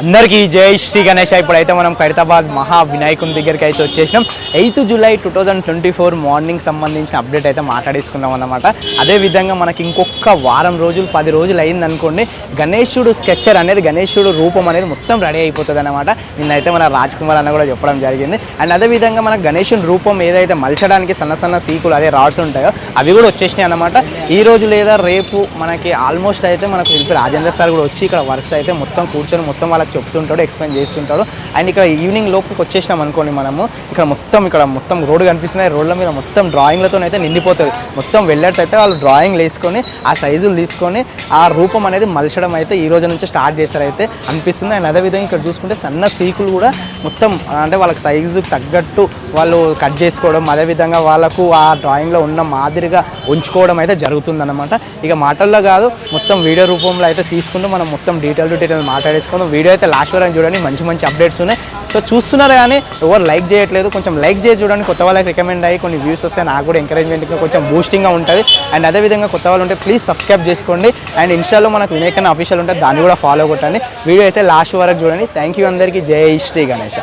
అందరికీ జై శ్రీ గణేష్. ఇప్పుడైతే మనం ఖైరతాబాద్ మహా వినాయకుని దగ్గరికి అయితే వచ్చేసినాం. 8 జూలై 2024 మార్నింగ్ సంబంధించిన అప్డేట్ అయితే మాట్లాడేసుకున్నాం అన్నమాట. అదేవిధంగా మనకి ఇంకొక వారం రోజులు 10 రోజులు అయింది అనుకోండి, గణేశుడు స్కెచర్ అనేది, గణేశుడు రూపం అనేది మొత్తం రెడీ అయిపోతుంది అనమాట. నిన్నైతే మన రాజ్ కుమార్ అన్న కూడా చెప్పడం జరిగింది. అండ్ అదేవిధంగా మన గణేశుని రూపం ఏదైతే మలచడానికి సన్న సన్న సీకులు అదే రాడ్స్ ఉంటాయో అవి కూడా వచ్చేసినాయి అనమాట. ఈ రోజు లేదా రేపు మనకి ఆల్మోస్ట్ అయితే మనకు శిల్పి రాజేందర్ సార్ కూడా వచ్చి ఇక్కడ వర్క్స్ అయితే మొత్తం కూర్చొని మొత్తం వాళ్ళకి చెప్తుంటాడు, ఎక్స్ప్లెయిన్ చేస్తుంటాడు. అండ్ ఇక్కడ ఈవినింగ్ లోపుకి వచ్చేసినాం అనుకోండి, మనము ఇక్కడ మొత్తం రోడ్డు కనిపిస్తున్నాయి. రోడ్ల మీద మొత్తం డ్రాయింగ్లతో అయితే నిండిపోతుంది. మొత్తం వెళ్ళర్స్ అయితే వాళ్ళు డ్రాయింగ్లు వేసుకొని ఆ సైజులు తీసుకొని ఆ రూపం అనేది మలచడం అయితే ఈ రోజు నుంచి స్టార్ట్ చేస్తారు అయితే అనిపిస్తుంది. అండ్ అదేవిధంగా ఇక్కడ చూసుకుంటే సన్న సీకులు కూడా మొత్తం అంటే వాళ్ళకి సైజు తగ్గట్టు వాళ్ళు కట్ చేసుకోవడం, అదేవిధంగా వాళ్ళకు ఆ డ్రాయింగ్లో ఉన్న మాదిరిగా ఉంచుకోవడం అయితే జరుగుతుందన్నమాట. ఇక మాటల్లో కాదు, మొత్తం వీడియో రూపంలో అయితే తీసుకుంటూ మనం మొత్తం డీటెయిల్ మాట్లాడేసుకుందాం. వీడియో అయితే లాస్ట్ వరకు చూడండి, మంచి అప్డేట్స్ ఉన్నాయి. సో చూస్తున్నారు కానీ ఎవరు లైక్ చేయట్లేదు, కొంచెం లైక్ చేసి చూడండి. కొత్త వాళ్ళకి రికమెండ్ అయ్యి కొన్ని వ్యూస్ వస్తే నాకు కూడా ఎంకరేజ్మెంట్గా కొంచెం బూస్టింగ్గా ఉంటుంది. అండ్ అదేవిధంగా కొత్త వాళ్ళు ఉంటే ప్లీజ్ సబ్స్క్రైబ్ చేసుకోండి. అండ్ ఇన్స్టాలో మనకు వినాయకన్న అఫీషియల్ ఉంటే దాన్ని కూడా ఫాలో కొట్టండి. వీడియో అయితే లాస్ట్ వరకు చూడండి. థ్యాంక్ యూ అందరికీ. జై శ్రీ గణేష.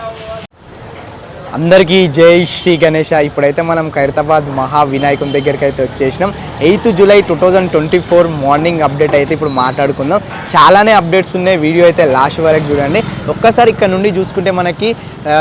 అందరికీ జై శ్రీ గణేష. ఇప్పుడైతే మనం ఖైరతాబాద్ మహా వినాయకుని దగ్గరికి అయితే వచ్చేసినాం. 8 జూలై 2024 మార్నింగ్ అప్డేట్ అయితే ఇప్పుడు మాట్లాడుకుందాం. చాలానే అప్డేట్స్ ఉన్నాయి, వీడియో అయితే లాస్ట్ వరకు చూడండి. ఒక్కసారి ఇక్కడ నుండి చూసుకుంటే మనకి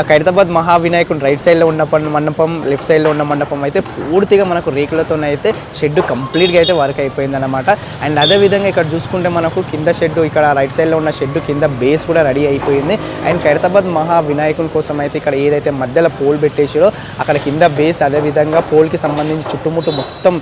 ఖైరతాబాద్ మహా వినాయకుని రైట్ సైడ్లో ఉన్న మండపం, లెఫ్ట్ సైడ్లో ఉన్న మండపం అయితే పూర్తిగా మనకు రేకులతోనైతే షెడ్ కంప్లీట్గా అయితే వర్క్ అయిపోయిందన్నమాట. అండ్ అదేవిధంగా ఇక్కడ చూసుకుంటే మనకు కింద షెడ్, ఇక్కడ రైట్ సైడ్లో ఉన్న షెడ్ కింద బేస్ కూడా రెడీ అయిపోయింది. అండ్ ఖైరతాబాద్ మహా వినాయకుని కోసం అయితే ఇక్కడ ఏదైతే మధ్యలో పోల్ పెట్టేసారో అక్కడ కింద బేస్, అదేవిధంగా పోల్కి సంబంధించి చుట్టుముట్టు మొత్తం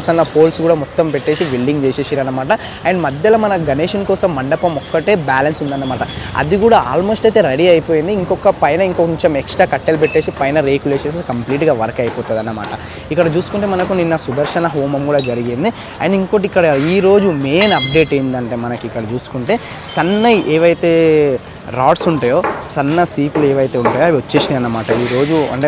సన్న పోల్స్ కూడా మొత్తం పెట్టేసి వెల్డింగ్ చేసేసారు అనమాట. అండ్ మధ్యలో మన గణేశుని కోసం మండపం ఒక్కటే బ్యాలెన్స్ ఉందన్నమాట. అది కూడా ఆల్మోస్ట్ అయితే రెడీ అయిపోయింది. ఇంకొక పైన ఇంకొంచెం ఎక్స్ట్రా కట్టెలు పెట్టేసి పైన రేకులు వేసేసి కంప్లీట్గా వర్క్ అయిపోతుంది అన్నమాట. ఇక్కడ చూసుకుంటే మనకు నిన్న సుదర్శన హోమం కూడా జరిగింది. అండ్ ఇంకోటి ఇక్కడ ఈరోజు మెయిన్ అప్డేట్ ఏంటంటే మనకి ఇక్కడ చూసుకుంటే సన్నయి ఏవైతే రాడ్స్ ఉంటాయో, సన్న సీకులు ఏవైతే ఉంటాయో అవి వచ్చేసినాయి అన్నమాట ఈరోజు. అంటే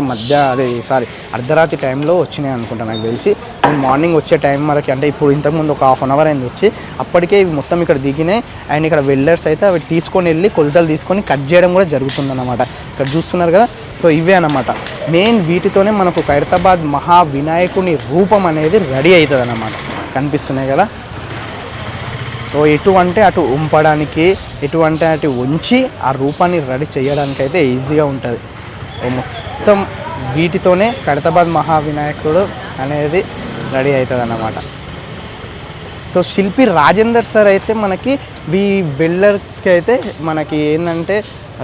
అర్ధరాత్రి టైంలో వచ్చినాయి అనుకుంటా నాకు తెలిసి. అండ్ మార్నింగ్ వచ్చే టైం మనకి అంటే ఇప్పుడు ఇంతకుముందు ఒక హాఫ్ అన్ అవర్ అయింది వచ్చి, అప్పటికే ఇవి మొత్తం ఇక్కడ దిగినాయి. అండ్ ఇక్కడ వెల్డర్స్ అయితే అవి తీసుకొని వెళ్ళి కొలతలు తీసుకొని కట్ చేయడం కూడా జరుగుతుందన్నమాట. ఇక్కడ చూస్తున్నారు కదా, సో ఇవే అన్నమాట మెయిన్. వీటితోనే మనకు ఖైరతాబాద్ మహా వినాయకుని రూపం అనేది రెడీ అవుతుంది అన్నమాట. కనిపిస్తున్నాయి కదా. సో ఎటు అంటే అటు ఉంపడానికి, ఎటు అంటే అటు ఉంచి ఆ రూపాన్ని రెడీ చేయడానికి అయితే ఈజీగా ఉంటుంది. మొత్తం వీటితోనే ఖైరతాబాద్ మహా వినాయకుడు అనేది రెడీ అవుతుంది అన్నమాట. సో శిల్పి రాజేందర్ సార్ అయితే మనకి ఈ బిల్డర్స్కి అయితే మనకి ఏంటంటే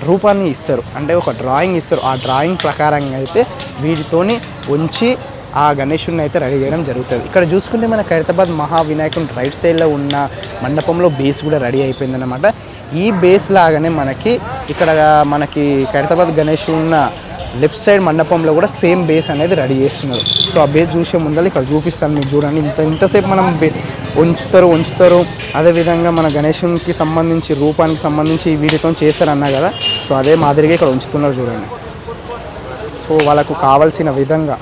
రూపాన్ని ఇస్తారు, అంటే ఒక డ్రాయింగ్ ఇస్తారు. ఆ డ్రాయింగ్ ప్రకారంగా అయితే వీటితోని ఉంచి ఆ గణేశుడిని అయితే రెడీ చేయడం జరుగుతుంది. ఇక్కడ చూసుకుంటే మన ఖైరతాబాద్ మహా వినాయకుని రైట్ సైడ్లో ఉన్న మండపంలో బేస్ కూడా రెడీ అయిపోయిందన్నమాట. ఈ బేస్ లాగానే మనకి ఇక్కడ మనకి ఖైరతాబాద్ గణేశుడు ఉన్న లెఫ్ట్ సైడ్ మండపంలో కూడా సేమ్ బేస్ అనేది రెడీ చేస్తున్నారు. సో ఆ బేస్ చూసే ముందర ఇక్కడ చూపిస్తాను మీకు చూడండి. ఇంతసేపు మనం ఉంచుతారు. అదేవిధంగా మన గణేశునికి సంబంధించి రూపానికి సంబంధించి వీటితో చేస్తారన్నా కదా, సో అదే మాదిరిగా ఇక్కడ ఉంచుతున్నారు చూడండి. సో వాళ్ళకు కావాల్సిన విధంగా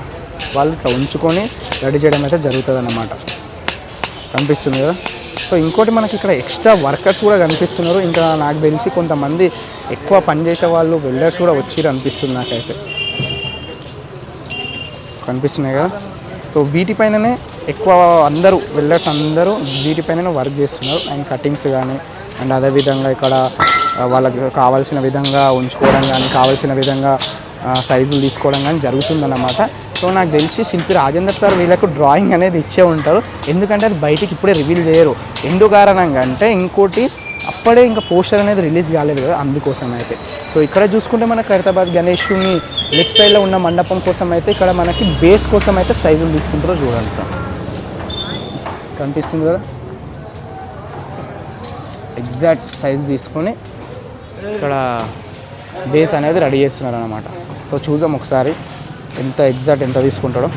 వాళ్ళు ఇట్లా ఉంచుకొని రెడీ చేయడం అయితే జరుగుతుంది అన్నమాట. కనిపిస్తుంది కదా. సో ఇంకోటి మనకి ఇక్కడ ఎక్స్ట్రా వర్కర్స్ కూడా కనిపిస్తున్నారు. ఇంకా నాకు తెలిసి కొంతమంది ఎక్కువ పనిచేసే వాళ్ళు వెల్డర్స్ కూడా వచ్చిర్రు అనిపిస్తుంది నాకైతే. కనిపిస్తున్నాయి కదా. సో వీటిపైననే ఎక్కువ అందరూ వెల్డర్స్ అందరూ వీటిపైననే వర్క్ చేస్తున్నారు. అండ్ కటింగ్స్ కానీ, అండ్ అదేవిధంగా ఇక్కడ వాళ్ళకి కావాల్సిన విధంగా ఉంచుకోవడం కానీ, కావాల్సిన విధంగా సైజులు తీసుకోవడం కానీ జరుగుతుందన్నమాట. సో నాకు తెలిసి శిల్పి రాజేందర్ సార్ వీళ్ళకు డ్రాయింగ్ అనేది ఇచ్చే ఉంటారు. ఎందుకంటే అది బయటికి ఇప్పుడే రివీల్ చేయరు. ఎందుకు కారణంగా అంటే ఇంకోటి అప్పుడే ఇంకా పోస్టర్ అనేది రిలీజ్ కాలేదు కదా, అందుకోసం అయితే. సో ఇక్కడ చూసుకుంటే మన ఖైరతాబాద్ గణేశుని లెఫ్ట్ సైడ్లో ఉన్న మండపం కోసం అయితే ఇక్కడ మనకి బేస్ కోసం అయితే సైజులు తీసుకుంటారో చూడండి. కనిపిస్తుంది కదా, ఎగ్జాక్ట్ సైజ్ తీసుకొని ఇక్కడ బేస్ అనేది రెడీ చేస్తున్నారు అన్నమాట. సో చూద్దాం ఒకసారి ఎంత తీసుకుంటాడో.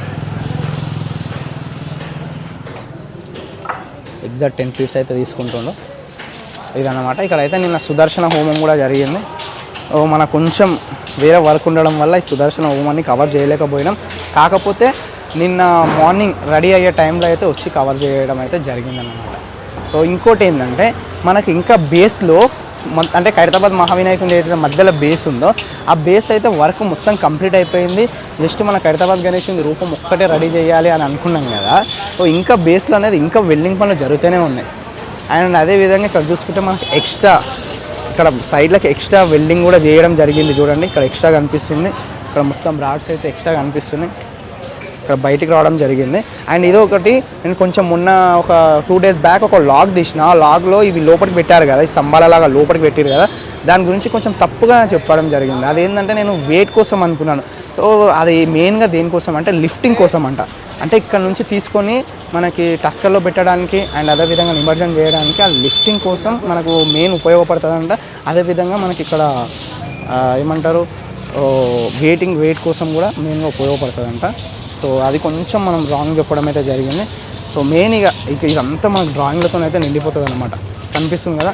ఎగ్జాక్ట్ 10 ఫీట్స్ అయితే తీసుకుంటాడో ఇదన్నమాట. ఇక్కడైతే నిన్న సుదర్శన హోమం కూడా జరిగింది. మన కొంచెం వేరే వర్క్ ఉండడం వల్ల ఈ సుదర్శన హోమాన్ని కవర్ చేయలేకపోయినాం. కాకపోతే నిన్న మార్నింగ్ రెడీ అయ్యే టైంలో అయితే వచ్చి కవర్ చేయడం అయితే జరిగిందన్నమాట. సో ఇంకోటి ఏంటంటే మనకి ఇంకా బేస్లో అంటే ఖైరతాబాద్ మహావినాయకుని ఏదైతే మధ్యలో బేస్ ఉందో ఆ బేస్ అయితే వర్క్ మొత్తం కంప్లీట్ అయిపోయింది. జస్ట్ మన ఖైరతాబాద్ గణేశుని రూపం ఒక్కటే రెడీ చేయాలి అని అనుకున్నాం కదా. సో ఇంకా బేస్లో అనేది ఇంకా వెల్డింగ్ పనులు జరుగుతూనే ఉన్నాయి. అండ్ అదేవిధంగా ఇక్కడ చూసుకుంటే మనకి ఎక్స్ట్రా ఇక్కడ సైడ్లకి ఎక్స్ట్రా వెల్డింగ్ కూడా చేయడం జరిగింది. చూడండి ఇక్కడ ఎక్స్ట్రా కనిపిస్తుంది. ఇక్కడ మొత్తం రాడ్స్ అయితే ఎక్స్ట్రా కనిపిస్తున్నాయి. ఇక్కడ బయటికి రావడం జరిగింది. అండ్ ఇది ఒకటి నేను కొంచెం మొన్న ఒక 2 days బ్యాక్ ఒక లాగ్ తీసిన. ఆ లాగ్లో ఇవి లోపలికి పెట్టారు కదా, ఈ స్తంభాలలాగా లోపలికి పెట్టారు కదా, దాని గురించి కొంచెం తప్పుగా చెప్పడం జరిగింది. అదేంటంటే నేను వెయిట్ కోసం అనుకున్నాను. సో అది మెయిన్గా దేనికోసం అంటే లిఫ్టింగ్ కోసం అంట. అంటే ఇక్కడ నుంచి తీసుకొని మనకి టస్కర్లో పెట్టడానికి అండ్ అదేవిధంగా నిమజ్జనం చేయడానికి ఆ లిఫ్టింగ్ కోసం మనకు మెయిన్ ఉపయోగపడుతుందంట. అదేవిధంగా మనకి ఇక్కడ ఏమంటారు వెయిట్ కోసం కూడా మెయిన్గా ఉపయోగపడుతుందంట. సో అది కొంచెం మనం డ్రాయింగ్ చెప్పడం అయితే జరిగింది. సో మెయిన్ ఇక ఇదంతా మనకు డ్రాయింగ్లతో అయితే నిండిపోతుంది అనమాట. కనిపిస్తుంది కదా,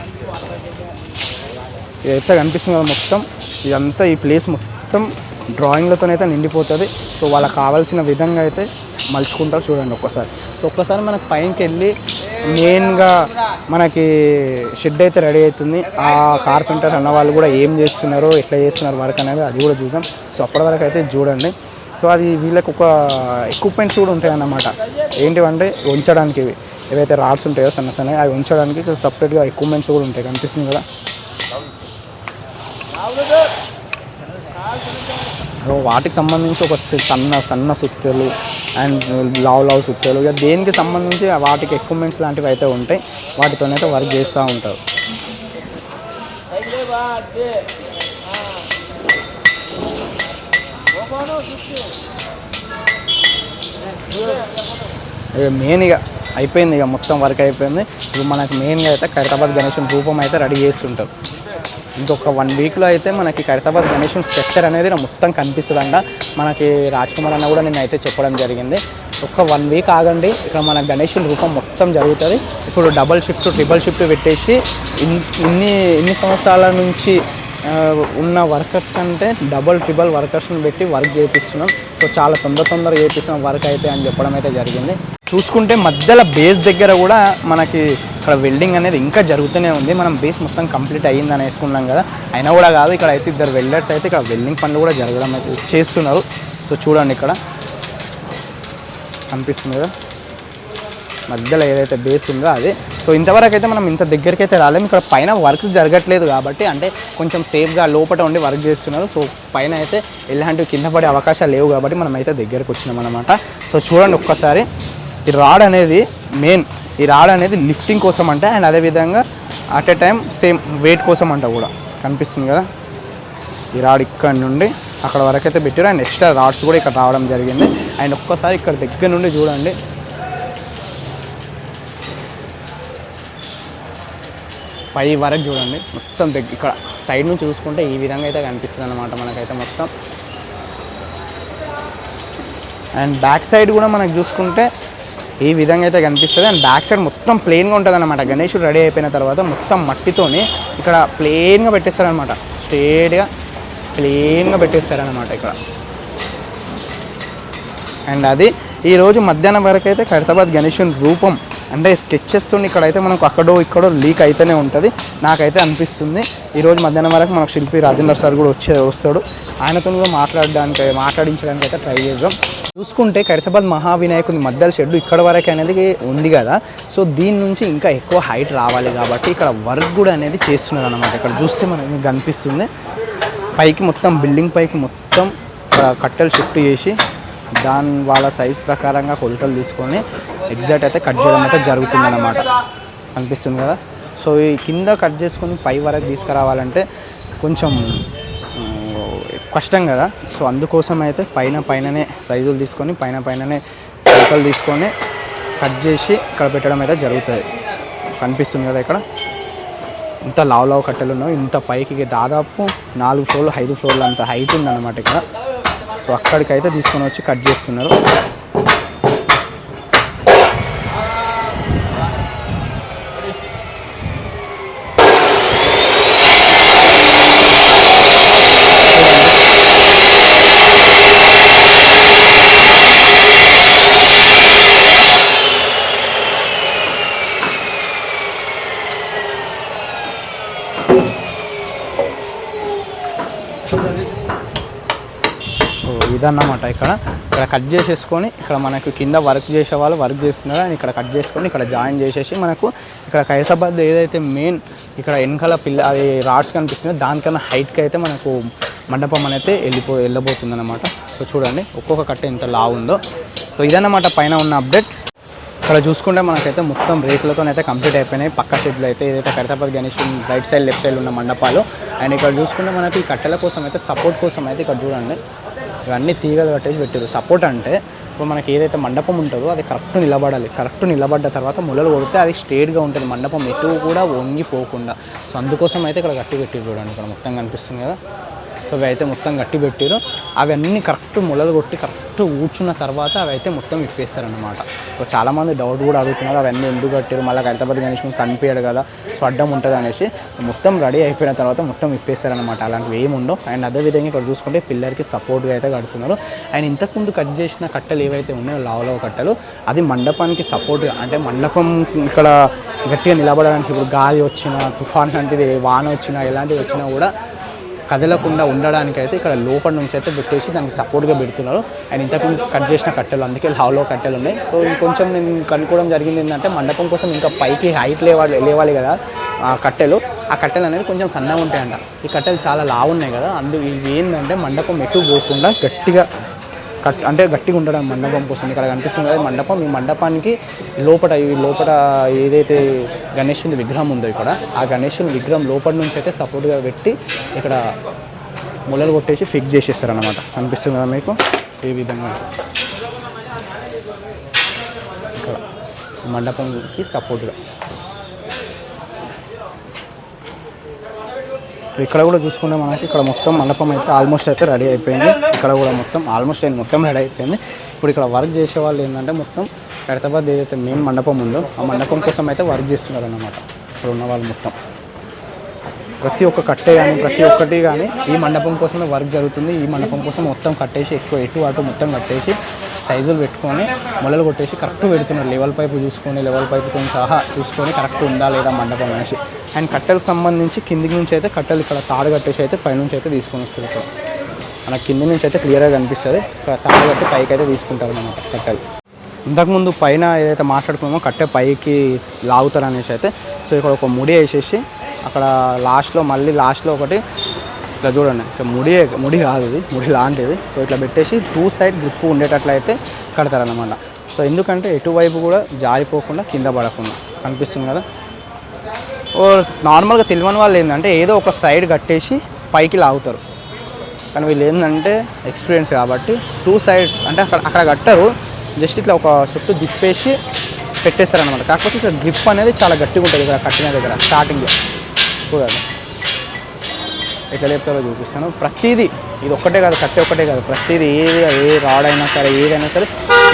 ఇదైతే కనిపిస్తుంది కదా మొత్తం, ఇదంతా ఈ ప్లేస్ మొత్తం డ్రాయింగ్లతో అయితే నిండిపోతుంది. సో వాళ్ళకి కావాల్సిన విధంగా అయితే మలుచుకుంటారు. చూడండి ఒక్కసారి. సో ఒక్కసారి మనకు పైకి వెళ్ళి మెయిన్గా మనకి షెడ్ అయితే రెడీ అవుతుంది. ఆ కార్పెంటర్ అన్న వాళ్ళు కూడా ఏం చేస్తున్నారో ఎట్లా చేస్తున్నారు వర్క్ అనేది అది కూడా చూద్దాం. సో అప్పటి వరకు అయితే చూడండి. సో అది వీళ్ళకి ఒక ఎక్విప్మెంట్స్ కూడా ఉంటాయి అన్నమాట. ఏంటివంటే ఉంచడానికి ఏవైతే రాడ్స్ ఉంటాయో సన్న అవి ఉంచడానికి సపరేట్గా ఎక్విప్మెంట్స్ కూడా ఉంటాయి. కనిపిస్తుంది కదా, వాటికి సంబంధించి ఒక సన్న సుత్తెలు అండ్ లావు సుత్తెలు ఇక దేనికి సంబంధించి వాటికి ఎక్విప్మెంట్స్ లాంటివి అయితే ఉంటాయి. వాటితోనైతే వర్క్ చేస్తూ ఉంటారు. మెయిన్గా అయిపోయింది, ఇక మొత్తం వర్క్ అయిపోయింది. ఇప్పుడు మనకి మెయిన్గా అయితే ఖైరతాబాద్ గణేశుని రూపం అయితే రెడీ చేస్తుంటారు. ఇంకొక 1 weekలో అయితే మనకి ఖైరతాబాద్ గణేశుని స్ట్రక్చర్ అనేది మొత్తం కనిపిస్తుందంట. మనకి రాజ్ కుమార్ అన్న కూడా నేను అయితే చెప్పడం జరిగింది. ఒక 1 week ఆగండి, ఇక్కడ మన గణేశుని రూపం మొత్తం జరుగుతుంది. ఇప్పుడు డబల్ షిఫ్ట్ ట్రిపుల్ షిఫ్ట్ పెట్టేసి ఇన్ని సంవత్సరాల నుంచి ఉన్న వర్కర్స్ కంటే డబల్ ట్రిబల్ వర్కర్స్ని పెట్టి వర్క్ చేపిస్తున్నాం. సో చాలా తొందరగా చేపిస్తున్నాం వర్క్ అయితే అని చెప్పడం అయితే జరిగింది. చూసుకుంటే మధ్యలో బేస్ దగ్గర కూడా మనకి ఇక్కడ వెల్డింగ్ అనేది ఇంకా జరుగుతూనే ఉంది. మనం బేస్ మొత్తం కంప్లీట్ అయ్యిందని వేసుకున్నాం కదా, అయినా కూడా కాదు, ఇక్కడ అయితే 2 వెల్డర్స్ అయితే ఇక్కడ వెల్డింగ్ పనులు కూడా జరగడం అయితే చేస్తున్నారు. సో చూడండి ఇక్కడ కనిపిస్తుంది కదా మధ్యలో ఏదైతే బేస్ ఉందో అది. సో ఇంతవరకు అయితే మనం ఇంత దగ్గరికి అయితే రాలేము. ఇక్కడ పైన వర్క్ జరగట్లేదు కాబట్టి అంటే కొంచెం సేఫ్గా లోపల ఉండి వర్క్ చేస్తున్నారు. సో పైన అయితే ఎలాంటివి కింద పడే అవకాశాలు లేవు కాబట్టి మనం అయితే దగ్గరికి వచ్చినాం అనమాట. సో చూడండి ఒక్కసారి, ఈ రాడ్ అనేది మెయిన్, ఈ రాడ్ అనేది లిఫ్టింగ్ కోసం అంటే అండ్ అదేవిధంగా at a time same wait కోసం అంట కూడా. కనిపిస్తుంది కదా, ఈ రాడ్ ఇక్కడ నుండి అక్కడ వరకు అయితే పెట్టారు అండ్ ఎక్స్ట్రా రాడ్స్ కూడా ఇక్కడ రావడం జరిగింది. అండ్ ఒక్కసారి ఇక్కడ దగ్గర నుండి చూడండి, పై వరకు చూడండి మొత్తం ఇక్కడ సైడ్ నుంచి చూసుకుంటే ఈ విధంగా అయితే కనిపిస్తుంది అన్నమాట మనకైతే మొత్తం. అండ్ బ్యాక్ సైడ్ కూడా మనకు చూసుకుంటే ఈ విధంగా అయితే కనిపిస్తుంది. అండ్ బ్యాక్ సైడ్ మొత్తం ప్లెయిన్గా ఉంటుంది అనమాట. గణేశుడు రెడీ అయిపోయిన తర్వాత మొత్తం మట్టితోని ఇక్కడ ప్లెయిన్గా పెట్టేస్తారనమాట. స్ట్రేట్గా ప్లెయిన్గా పెట్టేస్తారనమాట ఇక్కడ. అండ్ అది ఈరోజు మధ్యాహ్నం వరకు అయితే ఖైరతాబాద్ గణేశుని రూపం అంటే స్కెచెస్తో ఇక్కడైతే మనకు ఇక్కడో లీక్ అయితేనే ఉంటుంది నాకైతే అనిపిస్తుంది. ఈరోజు మధ్యాహ్నం వరకు మనకు శిల్పి రాజేందర్ సార్ కూడా వస్తాడు. ఆయనతో కూడా మాట్లాడించడానికి అయితే ట్రై చేద్దాం. చూసుకుంటే ఖైరతాబాద్ మహావినాయకుని మధ్యలో షెడ్ ఇక్కడ వరకు అనేది ఉంది కదా. సో దీని నుంచి ఇంకా ఎక్కువ హైట్ రావాలి కాబట్టి ఇక్కడ వర్క్ కూడా అనేది చేస్తున్నారు అనమాట. ఇక్కడ చూస్తే మనకి కనిపిస్తుంది పైకి మొత్తం బిల్డింగ్ పైకి మొత్తం కట్టెలు షిఫ్ట్ చేసి దాని వాళ్ళ సైజ్ ప్రకారంగా కొలతలు తీసుకొని ఎగ్జాక్ట్ అయితే కట్ చేయడం అయితే జరుగుతుంది అన్నమాట. కనిపిస్తుంది కదా. సో ఈ కింద కట్ చేసుకొని పై వరకు తీసుకురావాలంటే కొంచెం కష్టం కదా. సో అందుకోసం అయితే పైననే సైజులు తీసుకొని పైననే కొలతలు తీసుకొని కట్ చేసి ఇక్కడ పెట్టడం అయితే జరుగుతుంది. కనిపిస్తుంది కదా ఇక్కడ ఇంత లావు కట్టెలు ఉన్నాయి. ఇంత పైకి దాదాపు 4 ఫ్లోర్లు 5 ఫ్లోర్లు అంత హైట్ ఉందన్నమాట ఇక్కడ. సో అక్కడికైతే తీసుకొని వచ్చి కట్ చేస్తున్నారు. ఇదన్నమాట ఇక్కడ కట్ చేసేసుకొని ఇక్కడ మనకు కింద వర్క్ చేసే వాళ్ళు వర్క్ చేస్తున్నారు అని ఇక్కడ కట్ చేసుకొని ఇక్కడ జాయిన్ చేసేసి మనకు ఇక్కడ ఖైరతాబాద్ ఏదైతే మెయిన్ ఇక్కడ వెనకాల అది రాడ్స్ కనిపిస్తుందో దానికన్నా హైట్కి అయితే మనకు మండపం అనేది వెళ్ళబోతుంది అన్నమాట. సో చూడండి ఒక్కొక్క కట్టె ఎంత లావు ఉందో. సో ఇదన్నమాట పైన ఉన్న అప్డేట్. ఇక్కడ చూసుకుంటే మనకైతే మొత్తం రేకులతో అయితే కంప్లీట్ అయిపోయినాయి. పక్క షెడ్లు అయితే ఏదైతే Khairatabad Ganesh right side left side ఉన్న మండపాలు. అండ్ ఇక్కడ చూసుకుంటే మనకి ఈ కట్టెల కోసం అయితే సపోర్ట్ కోసం అయితే ఇక్కడ చూడండి ఇవన్నీ తీగలు కట్టేసి పెట్టారు. సపోర్ట్ అంటే ఇప్పుడు మనకి ఏదైతే మండపం ఉంటుందో అది కరెక్ట్ నిలబడాలి. కరెక్ట్ నిలబడ్డ తర్వాత మొలలు కొడితే అది స్ట్రేట్గా ఉంటుంది మండపం, ఎటు కూడా వంగిపోకుండా. సో అందుకోసం అయితే ఇక్కడ గట్టి పెట్టారు చూడండి. ఇక్కడ మొత్తం కనిపిస్తుంది కదా. సో అవి అయితే మొత్తం గట్టి పెట్టారు. అవన్నీ కరెక్ట్ మొలలు కొట్టి కరెక్ట్ కూర్చున్న తర్వాత అవి అయితే మొత్తం ఇప్పేస్తారనమాట. సో చాలామంది డౌట్ కూడా అడుగుతున్నారు అవన్నీ ఎందుకు కట్టారు, మళ్ళీ ఖైరతాబాద్ గణేష్ కనిపించాడు కదా, సో అడ్డం ఉంటుంది అనేసి. మొత్తం రెడీ అయిపోయిన తర్వాత మొత్తం ఇప్పేస్తారనమాట. అలాంటివి ఏమి ఉండవు. అండ్ అదేవిధంగా ఇక్కడ చూసుకుంటే పిల్లర్కి సపోర్ట్గా అయితే కడుతున్నారు. అండ్ ఇంతకుముందు కట్ చేసిన కట్టెలు ఏవైతే ఉన్నాయో లావులో కట్టెలు అది మండపానికి సపోర్ట్గా, అంటే మండపం ఇక్కడ గట్టిగా నిలబడడానికి ఇప్పుడు గాలి వచ్చినా తుఫాన్ లాంటిది వాన వచ్చినా ఎలాంటివి వచ్చినా కూడా కదలకుండా ఉండడానికి అయితే ఇక్కడ లోపల నుంచి అయితే పెట్టేసి దానికి సపోర్ట్గా పెడుతున్నారు. అండ్ ఇంతకుముందు కట్ చేసిన కట్టెలు అందుకే లావులో కట్టెలు ఉన్నాయి. సో ఇంకొంచెం నేను కనుక్కోవడం జరిగింది ఏంటంటే మండపం కోసం ఇంకా పైకి హైట్ లేవాలి కదా ఆ కట్టెలు అనేది కొంచెం సన్నగా ఉంటాయంట. ఈ కట్టెలు చాలా లావు ఉన్నాయి కదా, ఇవి ఏంటంటే మండపం ఎటు పోకుండా గట్టిగా గట్టిగా ఉండడం మండపం కోసం. ఇక్కడ కనిపిస్తుంది కదా మండపం. ఈ మండపానికి లోపల ఏదైతే గణేశుని విగ్రహం ఉందో ఇక్కడ ఆ గణేశుని విగ్రహం లోపల నుంచి అయితే సపోర్ట్గా పెట్టి ఇక్కడ మొలలు కొట్టేసి ఫిక్స్ చేసేస్తారనమాట. కనిపిస్తుంది కదా మీకు ఈ విధంగా ఇక్కడ మండపంకి సపోర్ట్గా. ఇక్కడ కూడా చూసుకుంటే మనకి ఇక్కడ మొత్తం మండపం అయితే ఆల్మోస్ట్ అయితే రెడీ అయిపోయింది. ఇక్కడ కూడా మొత్తం రెడీ అయిపోయింది. ఇప్పుడు ఇక్కడ వర్క్ చేసే వాళ్ళు ఏంటంటే మొత్తం ఖైరతాబాద్ ఏదైతే మెయిన్ మండపం ఉందో ఆ మండపం కోసం అయితే వర్క్ చేస్తున్నారు అన్నమాట. ఇక్కడ ఉన్న వాళ్ళు మొత్తం ప్రతి ఒక్క కట్టే కానీ ప్రతి ఒక్కటి కానీ ఈ మండపం కోసమే వర్క్ జరుగుతుంది. ఈ మండపం కోసం మొత్తం కట్టేసి ఎటు అటు మొత్తం కట్టేసి సైజులు పెట్టుకొని మొలలు కొట్టేసి కరెక్ట్ పెడుతున్నారు. లెవెల్ పైపు చూసుకొని లెవెల్ పైపుతో సహా చూసుకొని కరెక్ట్ ఉందా లేదా మండపం అనేసి. అండ్ కట్టెలకు సంబంధించి కిందికి నుంచి అయితే కట్టెలు ఇక్కడ తాడు కట్టేసి అయితే పైనుంచి అయితే తీసుకొని వస్తుంది. ఇక్కడ మనకి కింది నుంచి అయితే క్లియర్గా కనిపిస్తుంది. ఇక్కడ తాడు కట్టి పైకి అయితే తీసుకుంటారు అన్నమాట కట్టెలు. ఇంతకుముందు పైన ఏదైతే మాట్లాడుకున్నామో కట్టె పైకి లాగుతారు అనేసి అయితే. సో ఇక్కడ ఒక ముడి వేసేసి అక్కడ లాస్ట్లో ఒకటి ఇట్లా చూడండి, ఇట్లా ముడి కాదు ఇది, ముడి లాంటిది. సో ఇట్లా పెట్టేసి 2 సైడ్ గ్రిప్ ఉండేటట్లయితే కడతారనమాట. సో ఎందుకంటే ఎటువైపు కూడా జారిపోకుండా కింద పడకుండా. కనిపిస్తుంది కదా. నార్మల్గా తెలియని వాళ్ళు ఏంటంటే ఏదో ఒక సైడ్ కట్టేసి పైకి లాగుతారు. కానీ వీళ్ళు ఏంటంటే ఎక్స్పీరియన్స్ కాబట్టి 2 సైడ్స్ అంటే అక్కడ కట్టరు, జస్ట్ ఇట్లా ఒక చుట్టూ దిప్పేసి పెట్టేస్తారనమాట. కాకపోతే ఇక్కడ గ్రిప్ అనేది చాలా గట్టిగా ఉంటుంది ఇక్కడ కట్టిన దగ్గర స్టార్టింగ్లో. చూడండి ఎట్లా లేపుతారో చూపిస్తాను. ప్రతిదీ ఇది ఒక్కటే కాదు, కట్టె ఒక్కటే కాదు, ప్రతిదీ ఏ రాడ్ అయినా సరే ఏదైనా సరే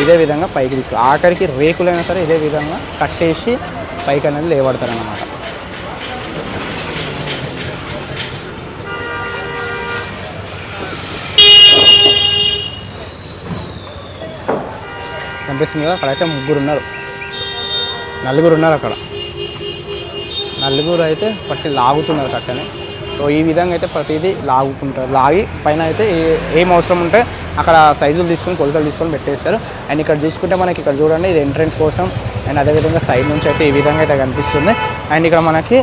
ఇదే విధంగా పైకి తీసు. ఆఖరికి రేకులైనా సరే ఇదే విధంగా కట్టేసి పైకి అనేది లేవడతారన్నమాట. కనిపిస్తుంది కదా. అక్కడైతే నలుగురు ఉన్నారు అక్కడ. నలుగురు అయితే పట్టి లాగుతున్నారు కట్టెని. సో ఈ విధంగా అయితే ప్రతిదీ లాగి పైన అయితే ఏం అవసరం ఉంటే అక్కడ సైజులు తీసుకొని కొలతలు తీసుకొని పెట్టేస్తారు. అండ్ ఇక్కడ చూసుకుంటే మనకి ఇక్కడ చూడండి ఇది ఎంట్రెన్స్ కోసం. అండ్ అదేవిధంగా సైడ్ నుంచి అయితే ఈ విధంగా అయితే కనిపిస్తుంది. అండ్ ఇక్కడ మనకి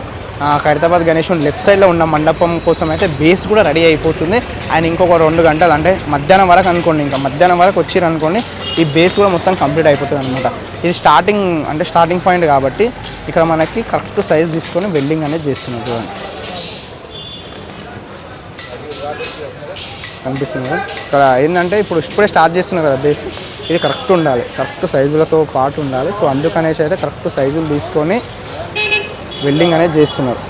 ఖైరతాబాద్ గణేష్ లెఫ్ట్ సైడ్లో ఉన్న మండపం కోసం అయితే బేస్ కూడా రెడీ అయిపోతుంది. అండ్ ఇంకొక 2 గంటలు అంటే మధ్యాహ్నం వరకు అనుకోండి, ఇంకా మధ్యాహ్నం వరకు వచ్చిర్రు అనుకోండి ఈ బేస్ కూడా మొత్తం కంప్లీట్ అయిపోతుంది అనమాట. ఇది స్టార్టింగ్ పాయింట్ కాబట్టి ఇక్కడ మనకి కరెక్ట్ సైజ్ తీసుకొని వెల్డింగ్ అనేది చేస్తున్నాం. చూడండి కనిపిస్తుంది కదా. ఇక్కడ ఏంటంటే ఇప్పుడే స్టార్ట్ చేస్తున్నారు కదా బేస్, ఇది కరెక్ట్ ఉండాలి, కరెక్ట్ సైజులతో పాటు ఉండాలి. సో అందుకనేసి అయితే కరెక్ట్ సైజులు తీసుకొని వెల్డింగ్ అనేది చేస్తున్నారు.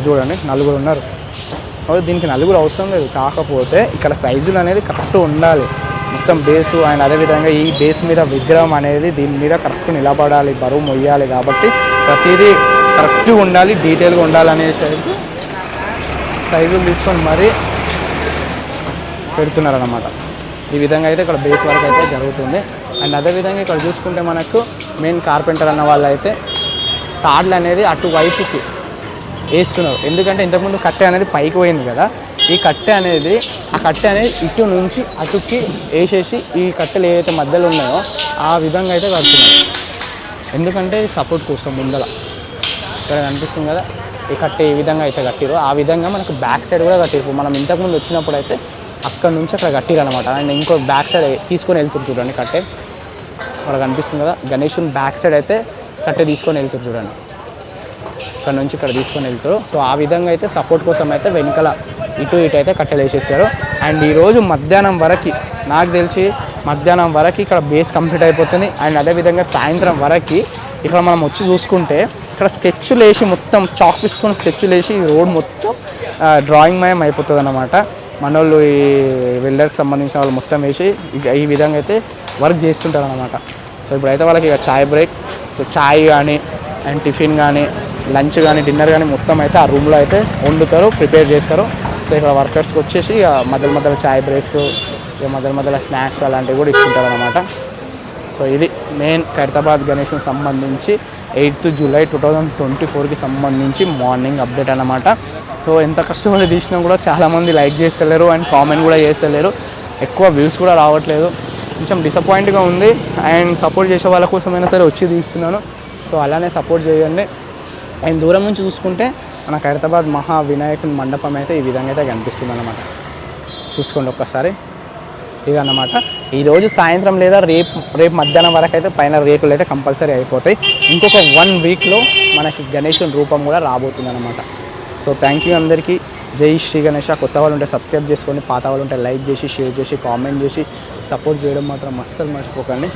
చూడండి 4 ఉన్నారు. దీనికి 4 అవసరం లేదు, కాకపోతే ఇక్కడ సైజులు అనేది కరెక్ట్ ఉండాలి మొత్తం బేసు. అండ్ అదేవిధంగా ఈ బేస్ మీద విగ్రహం అనేది దీని మీద కరెక్ట్ నిలబడాలి, బరువు మొయ్యాలి. కాబట్టి ప్రతిదీ కరెక్ట్గా ఉండాలి, డీటెయిల్గా ఉండాలి అనేసి అయితే సైజులు తీసుకొని మరీ పెడుతున్నారు అన్నమాట. ఈ విధంగా అయితే ఇక్కడ బేస్ వర్క్ అయితే జరుగుతుంది. అండ్ అదేవిధంగా ఇక్కడ చూసుకుంటే మనకు మెయిన్ కార్పెంటర్ అన్న వాళ్ళు అయితే తాడ్లు అనేది అటువైపుకి వేస్తున్నారు. ఎందుకంటే ఇంతకుముందు కట్టె అనేది పైకి పోయింది కదా, ఈ కట్టె అనేది ఇటు నుంచి అటుకి వేసేసి ఈ కట్టెలు ఏవైతే మధ్యలో ఉన్నాయో ఆ విధంగా అయితే కడుతున్నారు. ఎందుకంటే సపోర్ట్ కోసం ముందర ఇక్కడ కనిపిస్తుంది కదా, ఈ కట్టె ఏ విధంగా అయితే కట్టిరో ఆ విధంగా మనకు బ్యాక్ సైడ్ కూడా కట్టిరు. మనం ఇంతకుముందు వచ్చినప్పుడు అయితే అక్కడ నుంచి అక్కడ కట్టిరు అనమాట. అండ్ ఇంకో బ్యాక్ సైడ్ తీసుకొని వెళ్తుంది చూడండి కట్టె, అక్కడ కనిపిస్తుంది కదా, గణేషుని బ్యాక్ సైడ్ అయితే కట్టె తీసుకొని వెళ్తుంది చూడండి, ఇక్కడ నుంచి ఇక్కడ తీసుకొని వెళ్తారు. సో ఆ విధంగా అయితే సపోర్ట్ కోసం అయితే వెనకాల ఇటు అయితే కట్టెలు వేసేస్తారు. అండ్ ఈరోజు మధ్యాహ్నం వరకు నాకు తెలిసి మధ్యాహ్నం వరకు ఇక్కడ బేస్ కంప్లీట్ అయిపోతుంది. అండ్ అదేవిధంగా సాయంత్రం వరకు ఇక్కడ మనం వచ్చి చూసుకుంటే ఇక్కడ స్కెచ్లు వేసి మొత్తం చాక్ తీసుకొని స్కెచ్లు వేసి ఈ రోడ్ మొత్తం డ్రాయింగ్ మయం అయిపోతుంది అన్నమాట. మన వాళ్ళు ఈ వెల్డర్కి సంబంధించిన వాళ్ళు మొత్తం వేసి ఈ విధంగా అయితే వర్క్ చేస్తుంటారు అనమాట. సో ఇప్పుడైతే వాళ్ళకి ఇక చాయ్ బ్రేక్, సో చాయ్ కానీ అండ్ టిఫిన్ కానీ లంచ్ కానీ డిన్నర్ కానీ మొత్తం అయితే ఆ రూమ్లో అయితే వండుతారు, ప్రిపేర్ చేస్తారు. సో ఇక్కడ వర్కర్స్కి వచ్చేసి ఇక మధ్యలో చాయ్ బ్రేక్స్, ఇక మధ్యలో స్నాక్స్ అలాంటివి కూడా ఇస్తుంటారు అనమాట. సో ఇది మెయిన్ ఖైరతాబాద్ గణేష్కి సంబంధించి 8th జూలై 2024కి సంబంధించి మార్నింగ్ అప్డేట్ అన్నమాట. సో ఎంత కష్టపడి తీసినా కూడా చాలామంది లైక్ చేస్తలేరు అండ్ కామెంట్ కూడా చేస్తలేరు, ఎక్కువ వ్యూస్ కూడా రావట్లేదు. కొంచెం డిసప్పాయింట్గా ఉంది. అండ్ సపోర్ట్ చేసే వాళ్ళ కోసమైనా సరే వచ్చి తీస్తున్నాను. సో అలానే సపోర్ట్ చేయండి. అండ్ దూరం నుంచి చూసుకుంటే మన ఖైరతాబాద్ మహా వినాయకుని మండపం అయితే ఈ విధంగా అయితే కనిపిస్తుంది అన్నమాట. చూసుకోండి ఒక్కసారి, ఇదన్నమాట. ఈరోజు సాయంత్రం లేదా రేపు మధ్యాహ్నం వరకు అయితే పైన రేకులు అయితే కంపల్సరీ అయిపోతాయి. ఇంకొక 1 వీక్లో మనకి గణేశుని రూపం కూడా రాబోతుంది అనమాట. సో థ్యాంక్ యూ అందరికీ. జై శ్రీ గణేష. కొత్త వాళ్ళు ఉంటే సబ్స్క్రైబ్ చేసుకోండి, పాత వాళ్ళు ఉంటే లైక్ చేసి షేర్ చేసి కామెంట్ చేసి సపోర్ట్ చేయడం మాత్రం అస్సలు మర్చిపోకండి.